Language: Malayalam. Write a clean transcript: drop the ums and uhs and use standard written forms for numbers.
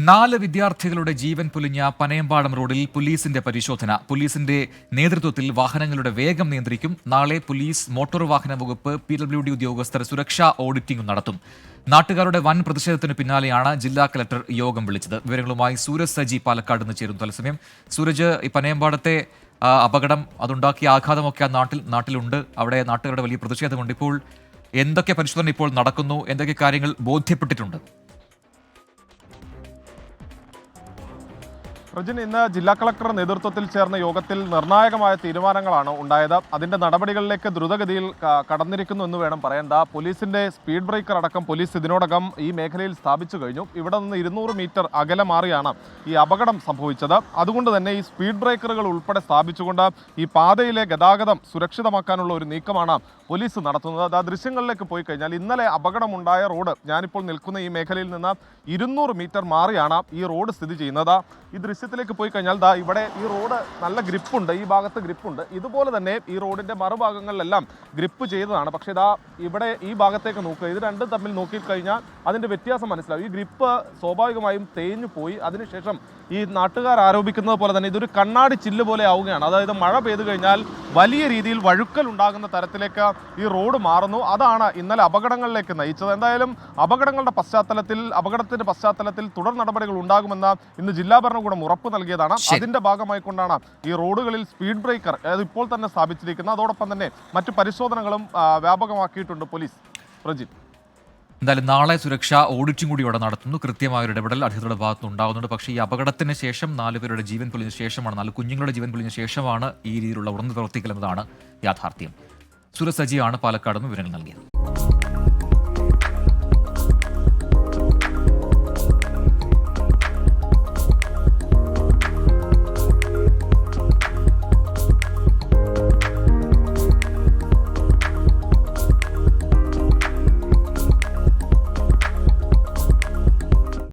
4 വിദ്യാർത്ഥികളുടെ ജീവൻ പൊലിഞ്ഞ പനയമ്പാടം റോഡിൽ പോലീസിന്റെ പരിശോധന. പോലീസിന്റെ നേതൃത്വത്തിൽ വാഹനങ്ങളുടെ വേഗം നിയന്ത്രിക്കും. നാളെ പോലീസ് മോട്ടോർ വാഹന വകുപ്പ് PWD ഉദ്യോഗസ്ഥർ സുരക്ഷാ ഓഡിറ്റിംഗ് നടത്തും. നാട്ടുകാരുടെ വൻ പ്രതിഷേധത്തിന് പിന്നാലെയാണ് ജില്ലാ കലക്ടർ യോഗം വിളിച്ചത്. വിവരങ്ങളുമായി സൂരജ് സജി പാലക്കാട് നിന്ന് ചേരുന്നു. തത്സമയം സൂരജ്, ഈ പനയമ്പാടത്തെ അപകടം, അതുണ്ടാക്കിയ ആഘാതമൊക്കെ നാട്ടിലുണ്ട്. അവിടെ നാട്ടുകാരുടെ വലിയ പ്രതിഷേധമുണ്ട്. ഇപ്പോൾ എന്തൊക്കെ പരിശോധന ഇപ്പോൾ നടക്കുന്നു, എന്തൊക്കെ കാര്യങ്ങൾ ബോധ്യപ്പെട്ടിട്ടുണ്ട്? പ്രജിൻ, ഇന്ന് ജില്ലാ കളക്ടറുടെ നേതൃത്വത്തിൽ ചേർന്ന യോഗത്തിൽ നിർണായകമായ തീരുമാനങ്ങളാണ് ഉണ്ടായത്. അതിന്റെ നടപടികളിലേക്ക് ദ്രുതഗതിയിൽ കടന്നിരിക്കുന്നു എന്ന് വേണം പറയാൻ. പോലീസിന്റെ സ്പീഡ് ബ്രേക്കർ അടക്കം പോലീസ് ഇതിനോടകം ഈ മേഖലയിൽ സ്ഥാപിച്ചു കഴിഞ്ഞു. ഇവിടെ നിന്ന് 200 മീറ്റർ അകലെ മാറിയാണ് ഈ അപകടം സംഭവിച്ചത്. അതുകൊണ്ട് തന്നെ ഈ സ്പീഡ് ബ്രേക്കറുകൾ ഉൾപ്പെടെ സ്ഥാപിച്ചുകൊണ്ട് ഈ പാതയിലെ ഗതാഗതം സുരക്ഷിതമാക്കാനുള്ള ഒരു നീക്കമാണ് പോലീസ് നടത്തുന്നത്. ആ ദൃശ്യങ്ങളിലേക്ക് പോയി കഴിഞ്ഞാൽ ഇന്നലെ അപകടമുണ്ടായ റോഡ്, ഞാനിപ്പോൾ നിൽക്കുന്ന ഈ മേഖലയിൽ നിന്ന് 200 മീറ്റർ മാറിയാണ് ഈ റോഡ് സ്ഥിതി ചെയ്യുന്നത്. ഈ ദൃശ്യത്തിലേക്ക് പോയി കഴിഞ്ഞാൽ ഇവിടെ ഈ റോഡ് നല്ല ഗ്രിപ്പുണ്ട്, ഈ ഭാഗത്ത് ഗ്രിപ്പുണ്ട്. ഇതുപോലെ തന്നെ ഈ റോഡിൻ്റെ മറുഭാഗങ്ങളിലെല്ലാം ഗ്രിപ്പ് ചെയ്തതാണ്. പക്ഷേ ഇവിടെ ഈ ഭാഗത്തേക്ക് നോക്കുക, ഇത് രണ്ടും തമ്മിൽ നോക്കിക്കഴിഞ്ഞാൽ അതിൻ്റെ വ്യത്യാസം മനസ്സിലാവും. ഈ ഗ്രിപ്പ് സ്വാഭാവികമായും തേഞ്ഞു പോയി. അതിനുശേഷം ഈ നാട്ടുകാർ ആരോപിക്കുന്നത് പോലെ തന്നെ ഇതൊരു കണ്ണാടി ചില്ല് പോലെ ആവുകയാണ്. അതായത് മഴ പെയ്തു കഴിഞ്ഞാൽ വലിയ രീതിയിൽ വഴുക്കൽ ഉണ്ടാകുന്ന തരത്തിലേക്ക് ഈ റോഡ് മാറുന്നു. അതാണ് ഇന്നലെ അപകടങ്ങളിലേക്ക് നയിച്ചത്. എന്തായാലും അപകടത്തിന്റെ പശ്ചാത്തലത്തിൽ തുടർ നടപടികൾ ഉണ്ടാകുമെന്ന് ഇന്ന് ജില്ലാ ഭരണകൂടം ഉറപ്പ് നൽകിയതാണ്. അതിന്റെ ഭാഗമായിക്കൊണ്ടാണ് ഈ റോഡുകളിൽ സ്പീഡ് ബ്രേക്കർ ഇപ്പോൾ തന്നെ സ്ഥാപിച്ചിരിക്കുന്നത്. അതോടൊപ്പം തന്നെ മറ്റു പരിശോധനകളും വ്യാപകമാക്കിയിട്ടുണ്ട് പോലീസ്. പ്രജിത്ത്, എന്തായാലും നാളെ സുരക്ഷാ ഓഡിറ്റിംഗ് കൂടി ഇവിടെ നടത്തുന്നു. കൃത്യമായ ഇടപെടൽ അധികൃതരുടെ ഭാഗത്ത് ഉണ്ടാകുന്നുണ്ട്. പക്ഷേ ഈ അപകടത്തിന് ശേഷം 4 പേരുടെ ജീവൻ പൊലിഞ്ഞ ശേഷമാണ്, 4 കുഞ്ഞുങ്ങളുടെ ജീവൻ പൊലിഞ്ഞ ശേഷമാണ് ഈ രീതിയിലുള്ള ഉണർന്നു പ്രവർത്തിക്കൽ എന്നതാണ് യാഥാർത്ഥ്യം. സൂരജ് സജിയാണ് പാലക്കാട് നിന്ന് വിവരങ്ങൾ നൽകിയത്.